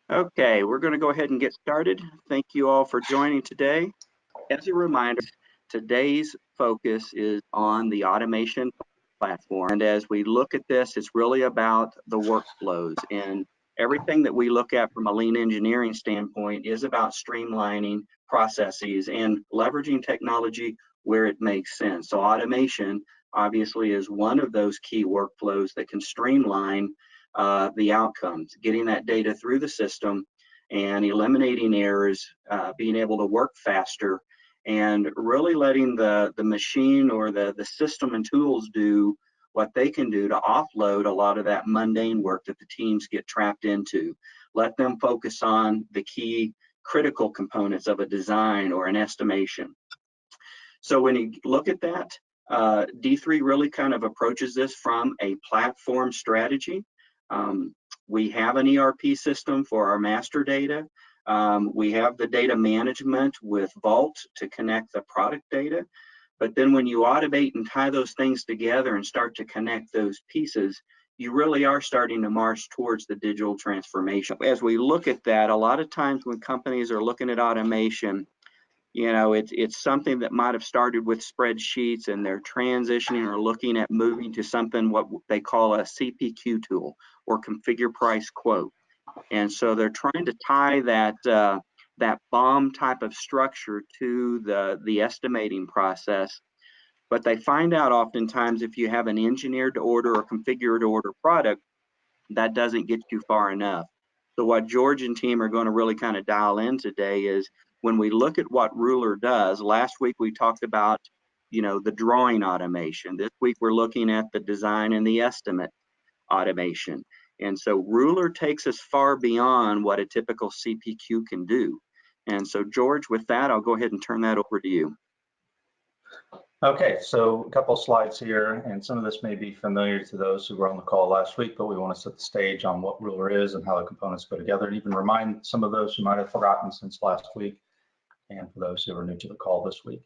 Okay, we're going to go ahead and get started. Thank you all for joining today. As a reminder, today's focus is on the automation platform. And as we look at this, it's really about the workflows. And everything that we look at from a lean engineering standpoint is about streamlining processes and leveraging technology where it makes sense. So automation obviously is one of those key workflows that can streamline the outcomes, getting that data through the system and eliminating errors, being able to work faster, and really letting the machine or the system and tools do what they can do to offload a lot of that mundane work that the teams get trapped into. Let them focus on the key critical components of a design or an estimation. So when you look at that, D3 really kind of approaches this from a platform strategy. We have an ERP system for our master data. We have the data management with Vault to connect the product data. But then when you automate and tie those things together and start to connect those pieces, you really are starting to march towards the digital transformation. As we look at that, a lot of times when companies are looking at automation, you know, it's something that might have started with spreadsheets, and they're transitioning or looking at moving to something what they call a CPQ tool, or configure price quote. And so they're trying to tie that BOM type of structure to the estimating process. But they find out oftentimes if you have an engineered to order or configured to order product, that doesn't get you far enough. So what George and team are going to really kind of dial in today is when we look at what Ruler does. Last week we talked about, you know, the drawing automation. This week we're looking at the design and the estimate automation. And so Ruler takes us far beyond what a typical CPQ can do. And so George, with that, I'll go ahead and turn that over to you. Okay, so a couple of slides here, and some of this may be familiar to those who were on the call last week, but we want to set the stage on what Ruler is and how the components go together, and even remind some of those who might have forgotten since last week, and for those who are new to the call this week.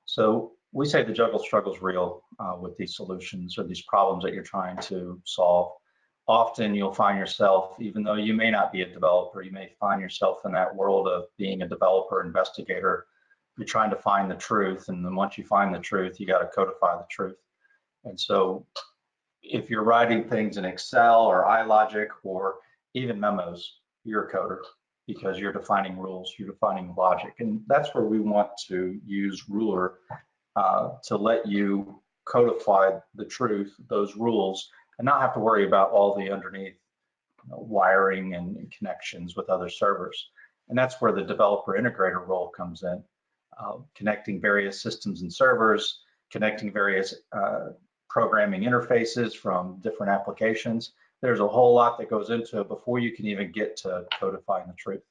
So we say the juggle struggle's real with these solutions or these problems that you're trying to solve. Often you'll find yourself, even though you may not be a developer, you may find yourself in that world of being a developer, investigator. You're trying to find the truth, and then once you find the truth, you got to codify the truth. And so if you're writing things in Excel or iLogic or even memos, you're a coder, because you're defining rules, you're defining logic. And that's where we want to use Ruler to let you codify the truth, those rules, and not have to worry about all the underneath wiring and connections with other servers. And that's where the developer integrator role comes in, connecting various systems and servers, connecting various programming interfaces from different applications. There's a whole lot that goes into it before you can even get to codifying the truth.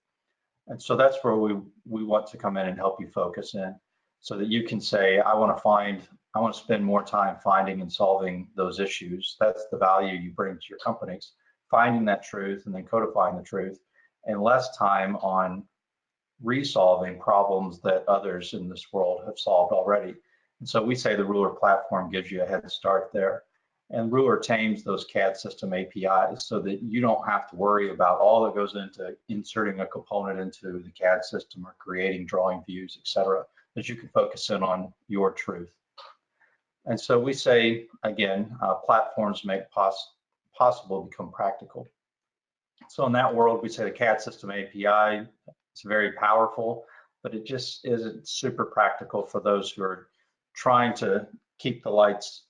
And so that's where we want to come in and help you focus in, so that you can say, I want to spend more time finding and solving those issues. That's the value you bring to your companies, finding that truth and then codifying the truth, and less time on resolving problems that others in this world have solved already. And so we say the Ruler platform gives you a head start there. And Ruler tames those CAD system APIs so that you don't have to worry about all that goes into inserting a component into the CAD system or creating drawing views, etc., that you can focus in on your truth. And so we say, again, platforms make possible become practical. So in that world, we say the CAD system API, it's very powerful, but it just isn't super practical for those who are trying to keep the lights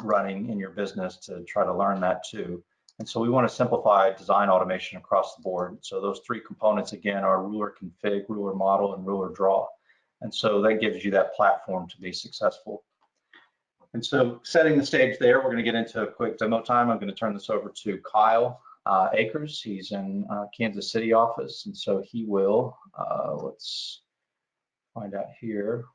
running in your business to try to learn that too. And so we want to simplify design automation across the board. So those three components again are Ruler Config, Ruler Model, and Ruler Draw. And so that gives you that platform to be successful. And so setting the stage there, we're going to get into a quick demo time. I'm going to turn this over to Kyle Akers. He's in Kansas City office, and so he will, let's find out here.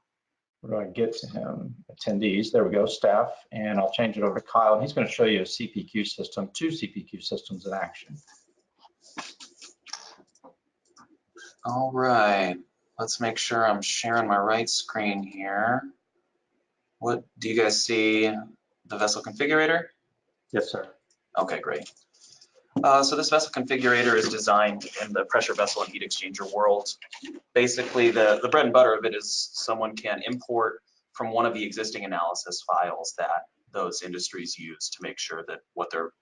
Where do I get to him? Attendees, there we go, staff, and I'll change it over to Kyle, and he's going to show you a CPQ system, two CPQ systems in action. All right, let's make sure I'm sharing my right screen here. What, do you guys see the vessel configurator? Yes, sir. Okay, great. So this vessel configurator is designed in the pressure vessel and heat exchanger world. Basically, the bread and butter of it is someone can import from one of the existing analysis files that those industries use to make sure that what they're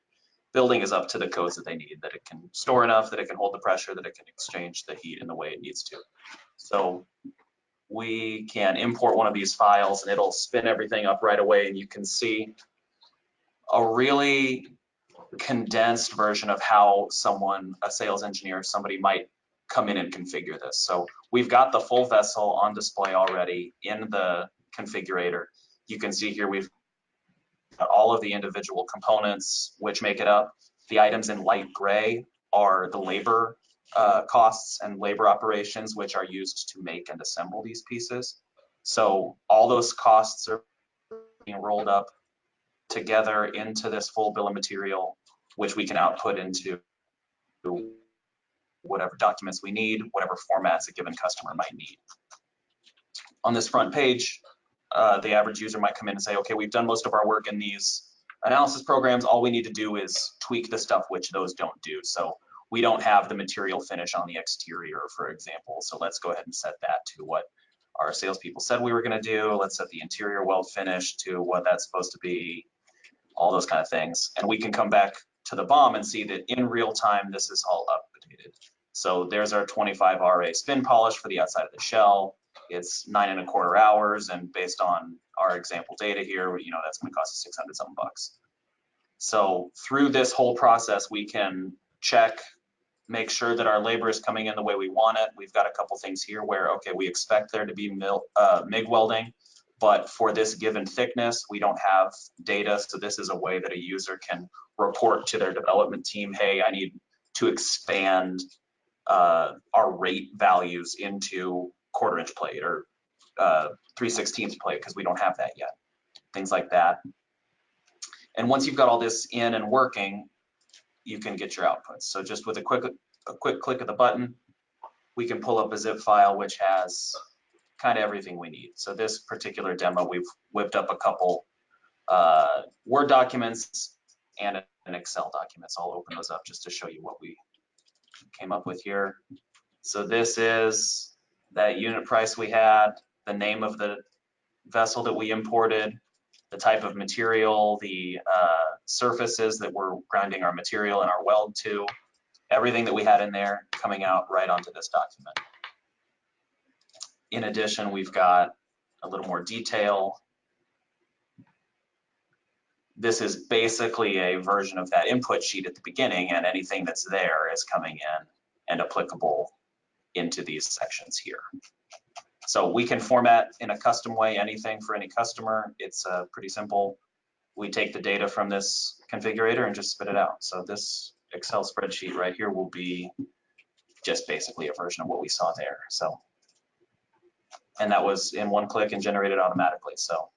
building is up to the codes that they need, that it can store enough, that it can hold the pressure, that it can exchange the heat in the way it needs to. So we can import one of these files and it'll spin everything up right away, and you can see a really condensed version of how someone, a sales engineer, somebody might come in and configure this. So we've got the full vessel on display already in the configurator. You can see here we've got all of the individual components which make it up. The items in light gray are the labor costs and labor operations which are used to make and assemble these pieces. So all those costs are being rolled up together into this full bill of material, which we can output into whatever documents we need, whatever formats a given customer might need. On this front page, the average user might come in and say, okay, we've done most of our work in these analysis programs. All we need to do is tweak the stuff which those don't do. So we don't have the material finish on the exterior, for example. So let's go ahead and set that to what our salespeople said we were going to do. Let's set the interior weld finish to what that's supposed to be, all those kind of things. And we can come back to the BOM and see that in real time, this is all updated. So there's our 25 RA spin polish for the outside of the shell. It's 9¼ hours, and based on our example data here, you know, that's going to cost us 600 something bucks. So through this whole process, we can check, make sure that our labor is coming in the way we want it. We've got a couple things here where, okay, we expect there to be MIG welding, but for this given thickness, we don't have data. So this is a way that a user can report to their development team, hey, I need to expand our rate values into 1/4" plate or 3/16 plate because we don't have that yet, things like that. And once you've got all this in and working, you can get your outputs. So just with a quick click of the button, we can pull up a zip file which has kind of everything we need. So this particular demo, we've whipped up a couple Word documents and an Excel document. So I'll open those up just to show you what we came up with here. So this is that unit price we had, the name of the vessel that we imported, the type of material, the surfaces that we're grinding our material and our weld to, everything that we had in there coming out right onto this document. In addition, we've got a little more detail. This is basically a version of that input sheet at the beginning, and anything that's there is coming in and applicable into these sections here. So we can format in a custom way anything for any customer. It's pretty simple. We take the data from this configurator and just spit it out. So this Excel spreadsheet right here will be just basically a version of what we saw there. So, and that was in one click and generated automatically. So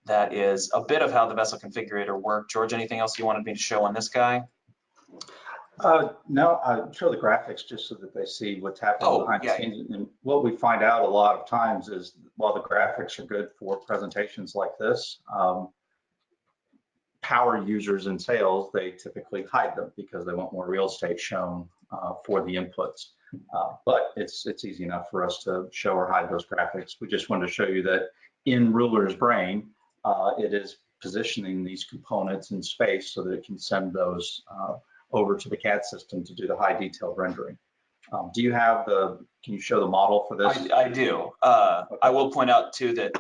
that is a bit of how the vessel configurator worked. George, anything else you wanted me to show on this guy? No, I'll show the graphics just so that they see what's happening behind the scenes. And what we find out a lot of times is while the graphics are good for presentations like this, power users in sales, they typically hide them because they want more real estate shown for the inputs. But it's easy enough for us to show or hide those graphics. We just wanted to show you that in Ruler's brain, it is positioning these components in space so that it can send those over to the CAD system to do the high detailed rendering. Do you have can you show the model for this? I do. Okay. I will point out too that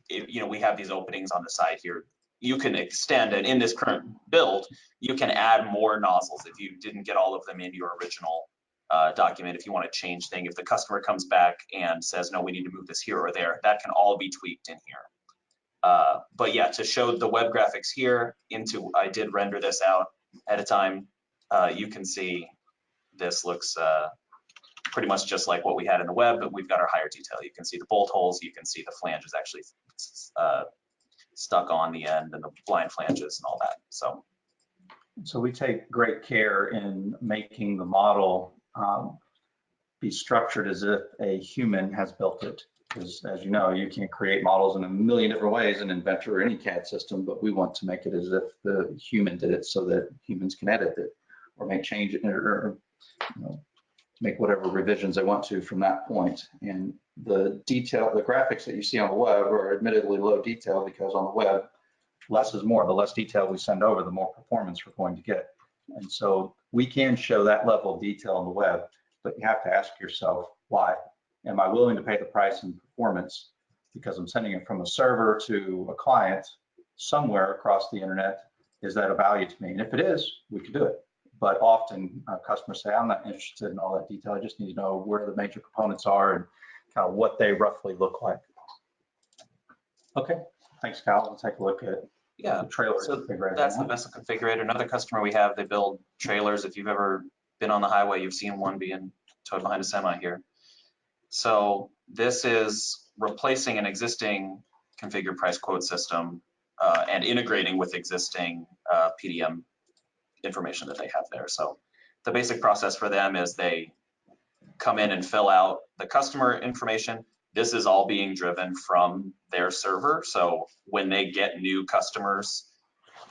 we have these openings on the side here. You can extend, and in this current build, you can add more nozzles if you didn't get all of them in your original document. If you want to change things, if the customer comes back and says, no, we need to move this here or there, that can all be tweaked in here. But yeah, to show the web graphics here I did render this out at a time. You can see this looks pretty much just like what we had in the web, but we've got our higher detail. You can see the bolt holes, you can see the flanges actually stuck on the end and the blind flanges and all that. So we take great care in making the model be structured as if a human has built it. Because as you know, you can create models in a million different ways in Inventor or any CAD system, but we want to make it as if the human did it so that humans can edit it or make changes or make whatever revisions they want to from that point. And the detail, the graphics that you see on the web are admittedly low detail because on the web, less is more. The less detail we send over, the more performance we're going to get. And so we can show that level of detail on the web, but you have to ask yourself, why? Am I willing to pay the price in performance because I'm sending it from a server to a client somewhere across the internet? Is that a value to me? And if it is, we can do it. But often customers say, I'm not interested in all that detail. I just need to know where the major components are and kind of what they roughly look like. Okay, thanks, Kyle. We'll take a look at the trailer. So that's the Vessel Configurator. Another customer we have, they build trailers. If you've ever been on the highway, you've seen one being towed behind a semi here. So this is replacing an existing configure price quote system and integrating with existing PDM information that they have there. So the basic process for them is they come in and fill out the customer information. This is all being driven from their server. So when they get new customers,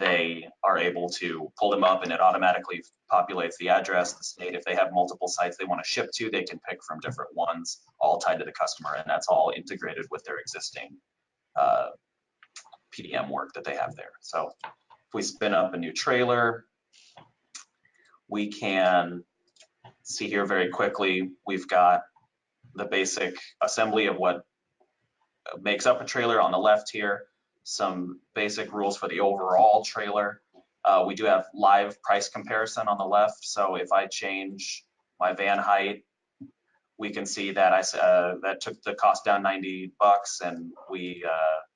they are able to pull them up and it automatically populates the address, the state. If they have multiple sites they want to ship to, they can pick from different ones, all tied to the customer, and that's all integrated with their existing PDM work that they have there. So if we spin up a new trailer, we can see here very quickly, we've got the basic assembly of what makes up a trailer on the left here, some basic rules for the overall trailer. We do have live price comparison on the left. So if I change my van height, we can see that that took the cost down $90 and we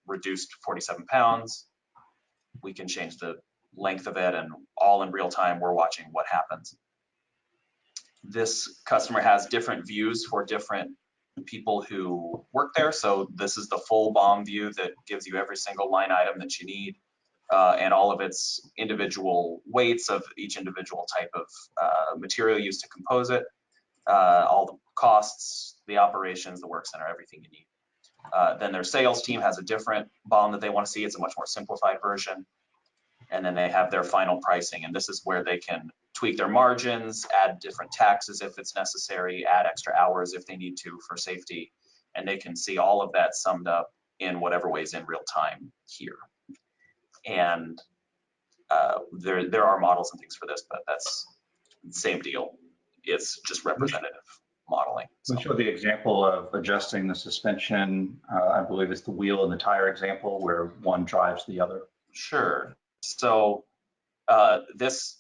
reduced 47 pounds. We can change the length of it and all in real time, we're watching what happens. This customer has different views for different people who work there. So this is the full BOM view that gives you every single line item that you need and all of its individual weights of each individual type of material used to compose it, all the costs, the operations, the work center, everything you need. Then their sales team has a different BOM that they want to see. It's a much more simplified version. And then they have their final pricing. And this is where they can tweak their margins, add different taxes if it's necessary, add extra hours if they need to for safety. And they can see all of that summed up in whatever ways in real time here. And there are models and things for this, but that's the same deal. It's just representative modeling. So. We showed the example of adjusting the suspension. I believe it's the wheel and the tire example where one drives the other. Sure. So this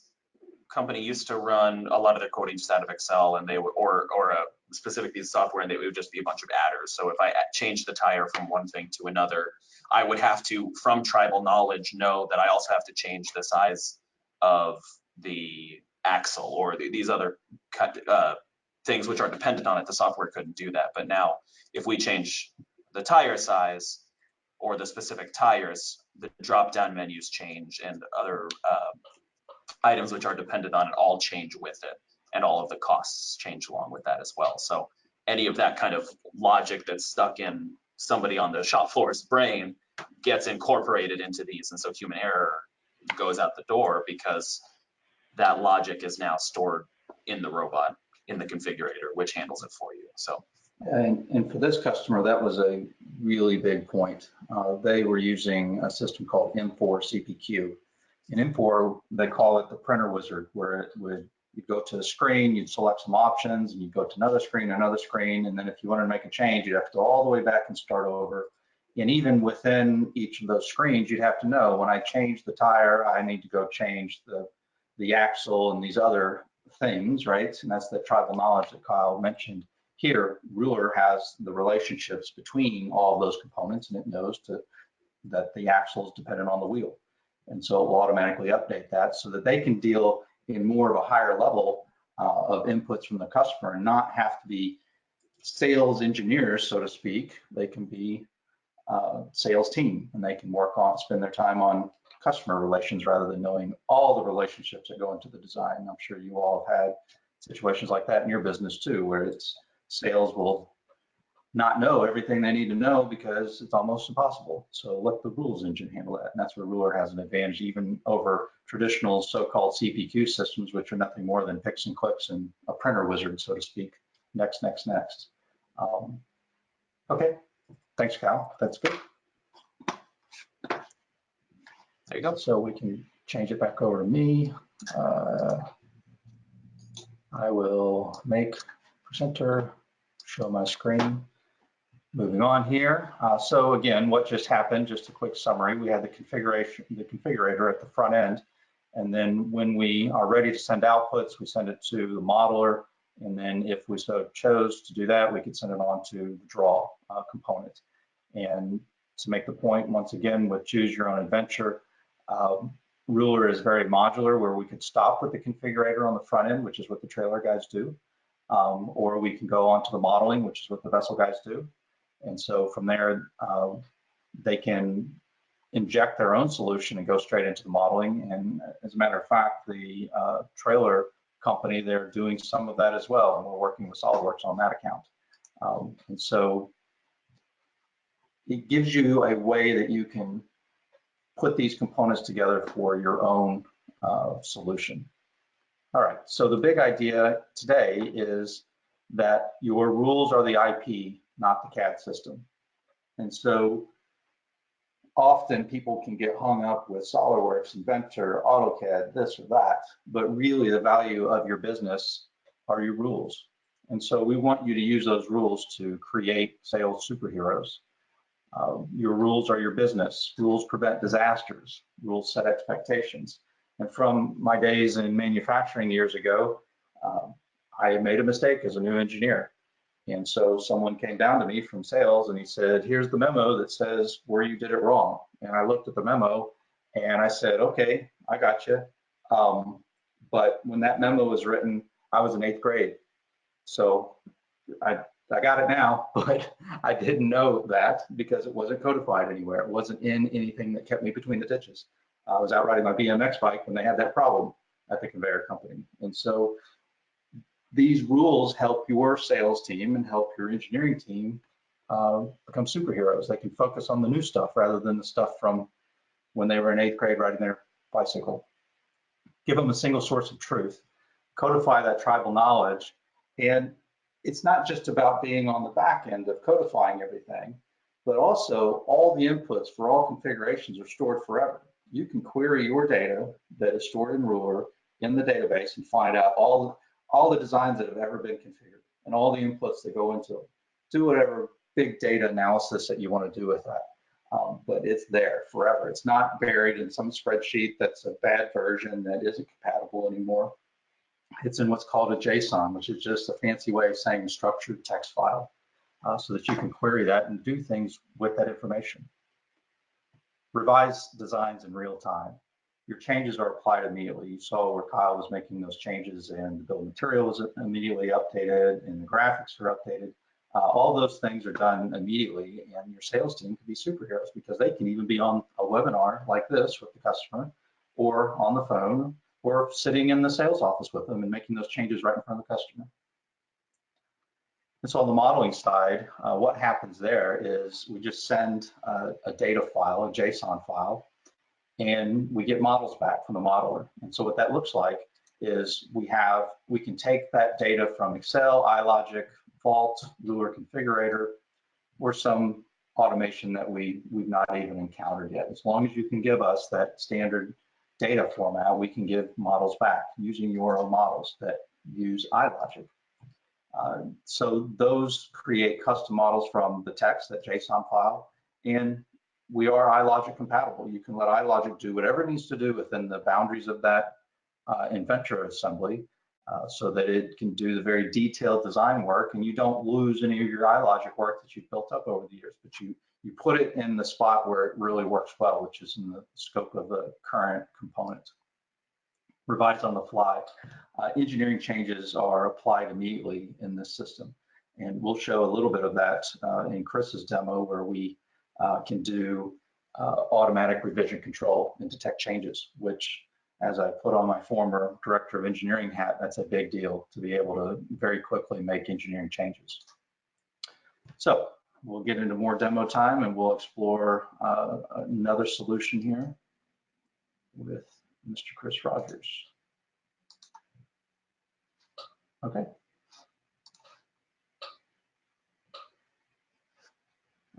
company used to run a lot of their coding just out of Excel, and they would, or a specific piece of software, and it would just be a bunch of adders. So if I change the tire from one thing to another, I would have to, from tribal knowledge, know that I also have to change the size of the axle or these other things which are dependent on it. The software couldn't do that. But now, if we change the tire size or the specific tires, the drop-down menus change and other items which are dependent on it all change with it, and all of the costs change along with that as well. So any of that kind of logic that's stuck in somebody on the shop floor's brain gets incorporated into these, and so human error goes out the door because that logic is now stored in the robot, in the configurator, which handles it for you. So. And for this customer, that was a really big point. They were using a system called M4 CPQ. In M4, they call it the printer wizard, where it would, you'd go to a screen, you'd select some options, and you'd go to another screen, and then if you wanted to make a change, you'd have to go all the way back and start over. And even within each of those screens, you'd have to know, when I change the tire, I need to go change the axle and these other things, right? And that's the tribal knowledge that Kyle mentioned. Here, Ruler has the relationships between all of those components, and it knows that the axle is dependent on the wheel. And so it will automatically update that so that they can deal in more of a higher level of inputs from the customer and not have to be sales engineers, so to speak. They can be sales team, and they can spend their time on customer relations rather than knowing all the relationships that go into the design. I'm sure you all have had situations like that in your business too, where it's sales will not know everything they need to know because it's almost impossible. So let the rules engine handle that. And that's where Ruler has an advantage even over traditional so-called CPQ systems, which are nothing more than picks and clicks and a printer wizard, so to speak. Next, next, next. Okay, thanks, Cal. That's good. There you go. So we can change it back over to me. I will make presenter, show my screen. Moving on here. So again, what just happened, just a quick summary, we had the configurator at the front end. And then when we are ready to send outputs, we send it to the modeler. And then if we so chose to do that, we could send it on to the draw component. And to make the point, once again, with choose your own adventure, Ruler is very modular, where we could stop with the configurator on the front end, which is what the trailer guys do. Or we can go on to the modeling, which is what the vessel guys do. And so from there, they can inject their own solution and go straight into the modeling. And as a matter of fact, the trailer company, they're doing some of that as well. And we're working with SolidWorks on that account. And so it gives you a way that you can put these components together for your own solution. All right, so the big idea today is that your rules are the IP, not the CAD system. And so often people can get hung up with SolidWorks, Inventor, AutoCAD, this or that, but really the value of your business are your rules. And so we want you to use those rules to create sales superheroes. Your rules are your business. Rules prevent disasters. Rules set expectations. And from my days in manufacturing years ago, I made a mistake as a new engineer. And so someone came down to me from sales and he said, here's the memo that says where you did it wrong. And I looked at the memo and I said, okay, I got you. But when that memo was written, I was in 8th grade. So I got it now, but I didn't know that because it wasn't codified anywhere. It wasn't in anything that kept me between the ditches. I was out riding my BMX bike when they had that problem at the conveyor company. And so these rules help your sales team and help your engineering team become superheroes. They can focus on the new stuff rather than the stuff from when they were in 8th grade riding their bicycle. Give them a single source of truth, codify that tribal knowledge, and it's not just about being on the back end of codifying everything, but also all the inputs for all configurations are stored forever. You can query your data that is stored in Ruler in the database and find out all the designs that have ever been configured and all the inputs that go into it. Do whatever big data analysis that you want to do with that. But it's there forever. It's not buried in some spreadsheet that's a bad version that isn't compatible anymore. It's in what's called a JSON, which is just a fancy way of saying a structured text file, so that you can query that and do things with that information. Revise designs in real time. Your changes are applied immediately. You saw where Kyle was making those changes and the bill of materials immediately updated and the graphics are updated. All those things are done immediately, and your sales team can be superheroes because they can even be on a webinar like this with the customer, or on the phone, or sitting in the sales office with them and making those changes right in front of the customer. And so on the modeling side, what happens there is we just send a data file, a JSON file, and we get models back from the modeler. And so what that looks like is we can take that data from Excel, iLogic, Vault, Ruler Configurator, or some automation that we've not even encountered yet. As long as you can give us that standard data format, we can give models back using your own models that use iLogic. So those create custom models from the text, that JSON file, and we are iLogic compatible. You can let iLogic do whatever it needs to do within the boundaries of that Inventor assembly, so that it can do the very detailed design work, and you don't lose any of your iLogic work that you've built up over the years, but you put it in the spot where it really works well, which is in the scope of the current component. Revise on the fly. Engineering changes are applied immediately in this system, and we'll show a little bit of that in Chris's demo, where we can do automatic revision control and detect changes, which, as I put on my former director of engineering hat, that's a big deal to be able to very quickly make engineering changes. So we'll get into more demo time and we'll explore another solution here with Mr. Chris Rogers. Okay.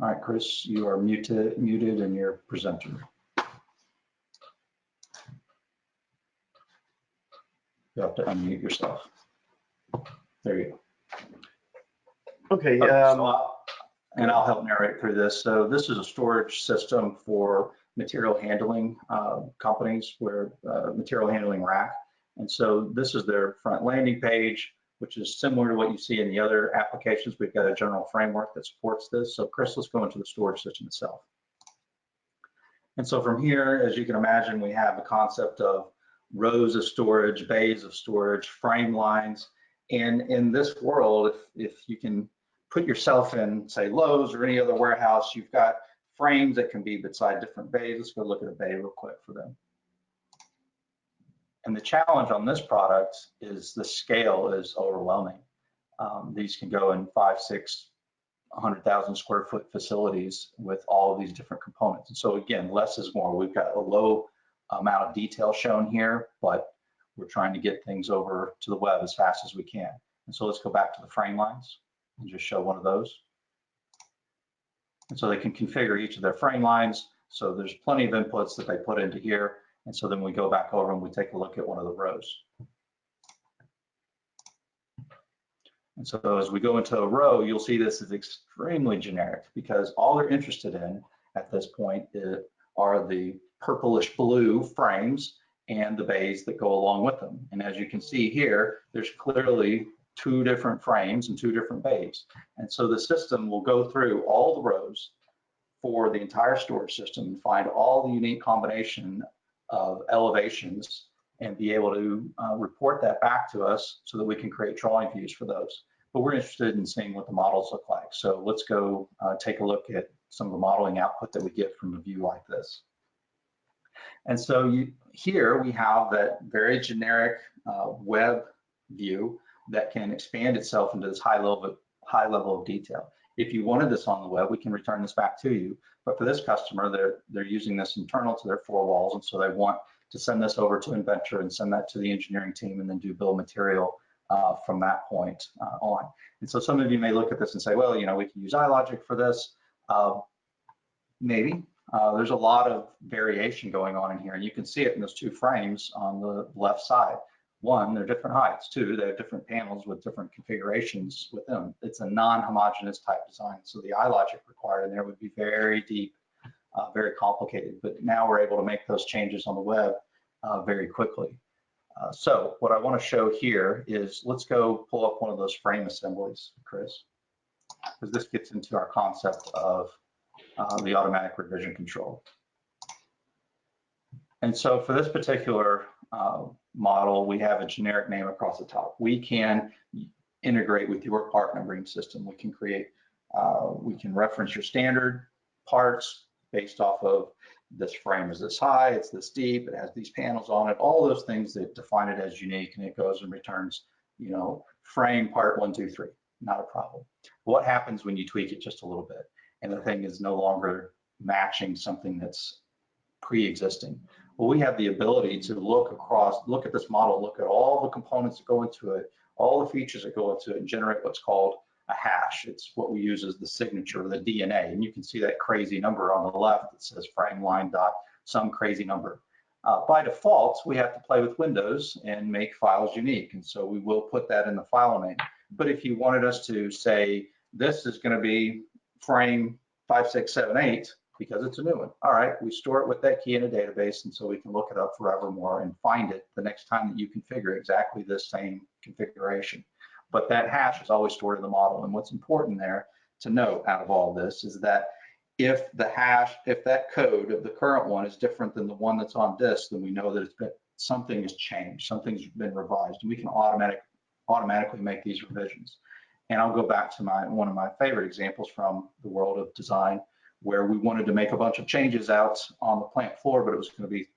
All right, Chris, you are muted and you're presenter. You have to unmute yourself. There you go. Okay. And I'll help narrate through this. So this is a storage system for material handling companies, where material handling rack. And so this is their front landing page, which is similar to what you see in the other applications. We've got a general framework that supports this. So Chris, let's go into the storage system itself. And so from here, as you can imagine, we have a concept of rows of storage, bays of storage, frame lines. And in this world, if you can put yourself in, say, Lowe's or any other warehouse, you've got frames that can be beside different bays. Let's go look at a bay real quick for them. And the challenge on this product is the scale is overwhelming. These can go in 5, 6, 100,000 square foot facilities with all of these different components. And so again, less is more. We've got a low amount of detail shown here, but we're trying to get things over to the web as fast as we can. And so let's go back to the frame lines and just show one of those. And so they can configure each of their frame lines. So there's plenty of inputs that they put into here. And so then we go back over and we take a look at one of the rows. And so as we go into a row, you'll see this is extremely generic, because all they're interested in at this point are the purplish blue frames and the bays that go along with them. And as you can see here, there's clearly 2 different frames and 2 different bays. And so the system will go through all the rows for the entire storage system and find all the unique combination of elevations and be able to report that back to us so that we can create drawing views for those. But we're interested in seeing what the models look like. So let's go take a look at some of the modeling output that we get from a view like this. And so here we have that very generic web view that can expand itself into this high level of detail. If you wanted this on the web, we can return this back to you. But for this customer, they're using this internal to their 4 walls, and so they want to send this over to Inventor and send that to the engineering team and then do bill of material from that point on. And so some of you may look at this and say, well, you know, we can use iLogic for this. Maybe. There's a lot of variation going on in here, and you can see it in those 2 frames on the left side. 1, they're different heights. 2, they have different panels with different configurations with them. It's a non-homogeneous type design, so the iLogic required in there would be very deep, very complicated. But now we're able to make those changes on the web very quickly. So what I want to show here is, let's go pull up one of those frame assemblies, Chris, because this gets into our concept of the automatic revision control. And so for this particular model, we have a generic name across the top. We can integrate with your part numbering system. We can create, we can reference your standard parts based off of this frame is this high, it's this deep, it has these panels on it, all those things that define it as unique, and it goes and returns, you know, frame part 1, 2, 3, not a problem. What happens when you tweak it just a little bit and the thing is no longer matching something that's pre-existing? Well, we have the ability to look at this model, look at all the components that go into it, all the features that go into it, and generate what's called a hash. It's what we use as the signature, the DNA. And you can see that crazy number on the left that says frame line dot some crazy number. By default, we have to play with Windows and make files unique. And so we will put that in the file name. But if you wanted us to say, this is going to be frame 5, 6, 7, 8, because it's a new one. All right, we store it with that key in a database, and so we can look it up forevermore and find it the next time that you configure exactly the same configuration. But that hash is always stored in the model. And what's important there to note out of all this is that if that code of the current one is different than the one that's on disk, then we know that something has changed, something's been revised, and we can automatically make these revisions. And I'll go back to one of my favorite examples from the world of design, where we wanted to make a bunch of changes out on the plant floor, but it was going to be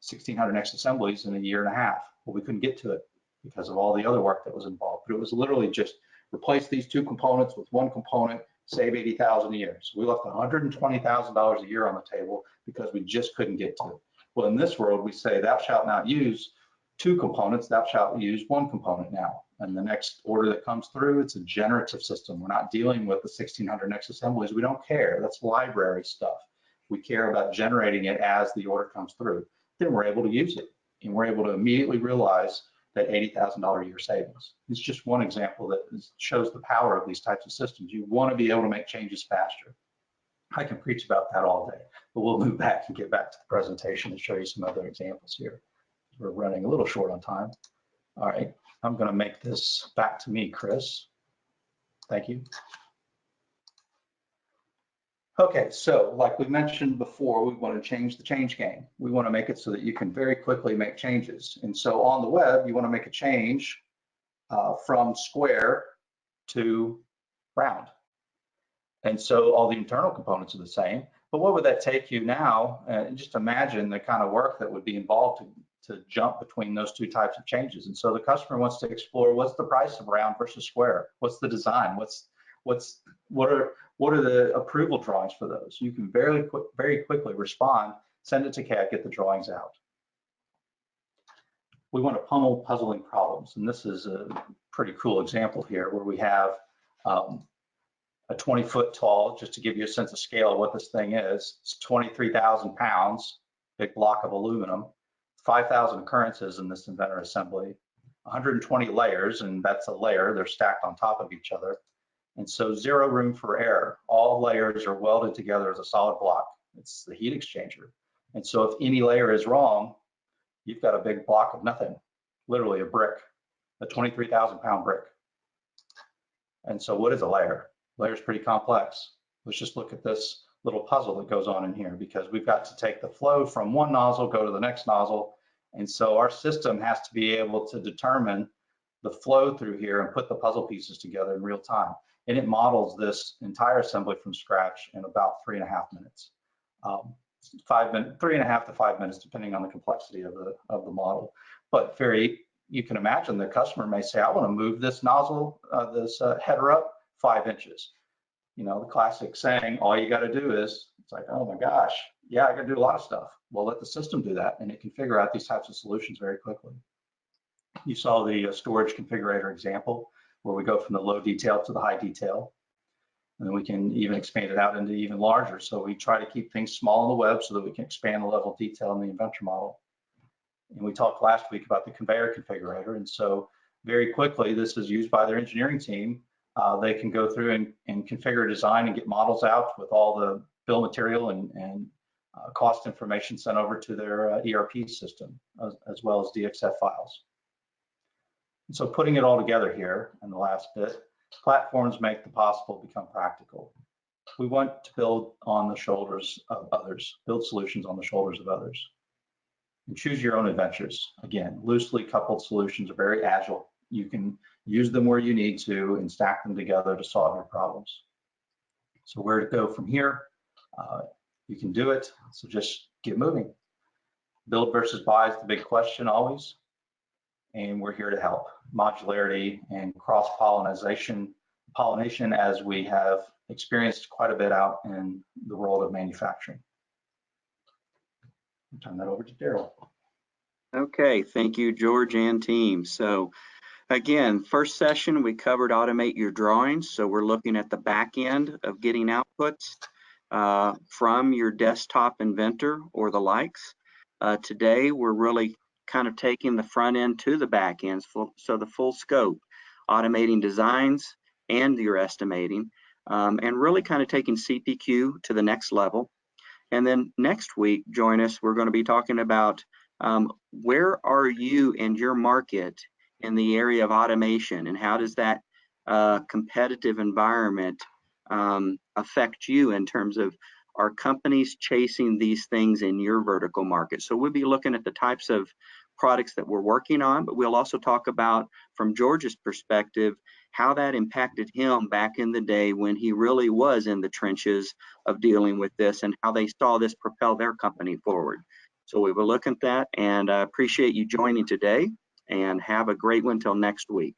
1,600 next assemblies in a year and a half. Well, we couldn't get to it because of all the other work that was involved. But it was literally just replace these 2 components with 1 component, save 80,000 a year. So we left $120,000 a year on the table because we just couldn't get to it. Well, in this world, we say thou shalt not use 2 components, thou shalt use 1 component now. And the next order that comes through, it's a generative system. We're not dealing with the 1600 next assemblies. We don't care. That's library stuff. We care about generating it as the order comes through. Then we're able to use it. And we're able to immediately realize that $80,000 a year savings. It's just one example that shows the power of these types of systems. You want to be able to make changes faster. I can preach about that all day, but we'll move back and get back to the presentation and show you some other examples here. We're running a little short on time. All right, I'm going to make this back to me, Chris. Thank you. Okay, so like we mentioned before, we want to change the change game. We want to make it so that you can very quickly make changes. And so on the web, you want to make a change from square to round. And so all the internal components are the same. But what would that take you now? Just imagine the kind of work that would be involved to jump between those 2 types of changes. And so the customer wants to explore, what's the price of round versus square? What's the design? What are the approval drawings for those? You can very quickly respond, send it to CAD, get the drawings out. We want to pummel puzzling problems. And this is a pretty cool example here where we have a 20-foot tall, just to give you a sense of scale of what this thing is. It's 23,000 pounds, big block of aluminum, 5,000 occurrences in this inventor assembly, 120 layers, and that's a layer, they're stacked on top of each other. And so 0 room for error. All layers are welded together as a solid block. It's the heat exchanger. And so if any layer is wrong, you've got a big block of nothing, literally a brick, a 23,000 pound brick. And so what is a layer? Layer is pretty complex. Let's just look at this little puzzle that goes on in here, because we've got to take the flow from one nozzle, go to the next nozzle. And so our system has to be able to determine the flow through here and put the puzzle pieces together in real time. And it models this entire assembly from scratch in about 3.5 minutes. 3.5 to 5 minutes, depending on the complexity of the model. But you can imagine the customer may say, I want to move this nozzle, this header up 5 inches. You know, the classic saying, all you got to do is, it's like, oh my gosh, yeah, I got to do a lot of stuff. Well, let the system do that, and it can figure out these types of solutions very quickly. You saw the storage configurator example, where we go from the low detail to the high detail. And then we can even expand it out into even larger. So we try to keep things small on the web so that we can expand the level of detail in the inventor model. And we talked last week about the conveyor configurator. And so very quickly, this is used by their engineering team. They can go through and configure design and get models out with all the bill of material and cost information sent over to their ERP system, as well as DXF files. And so putting it all together here in the last bit, platforms make the possible become practical. We want to build on the shoulders of others, build solutions on the shoulders of others. And choose your own adventures. Again, loosely coupled solutions are very agile. You can use them where you need to and stack them together to solve your problems. So where to go from here? You can do it, so just get moving. Build versus buy is the big question always. And we're here to help. Modularity and cross-pollination, as we have experienced quite a bit out in the world of manufacturing. I'll turn that over to Daryl. Okay, thank you, George and team. So again, first session, we covered automate your drawings. So we're looking at the back end of getting outputs from your desktop inventor or the likes. Today, we're really kind of taking the front end to the back end, so the full scope, automating designs and your estimating, and really kind of taking CPQ to the next level. And then next week, join us, we're going to be talking about where are you and your market in the area of automation, and how does that competitive environment affect you in terms of are companies chasing these things in your vertical market? So we'll be looking at the types of products that we're working on, but we'll also talk about, from George's perspective, how that impacted him back in the day when he really was in the trenches of dealing with this, and how they saw this propel their company forward. So we will look at that, and I appreciate you joining today, and have a great one till next week.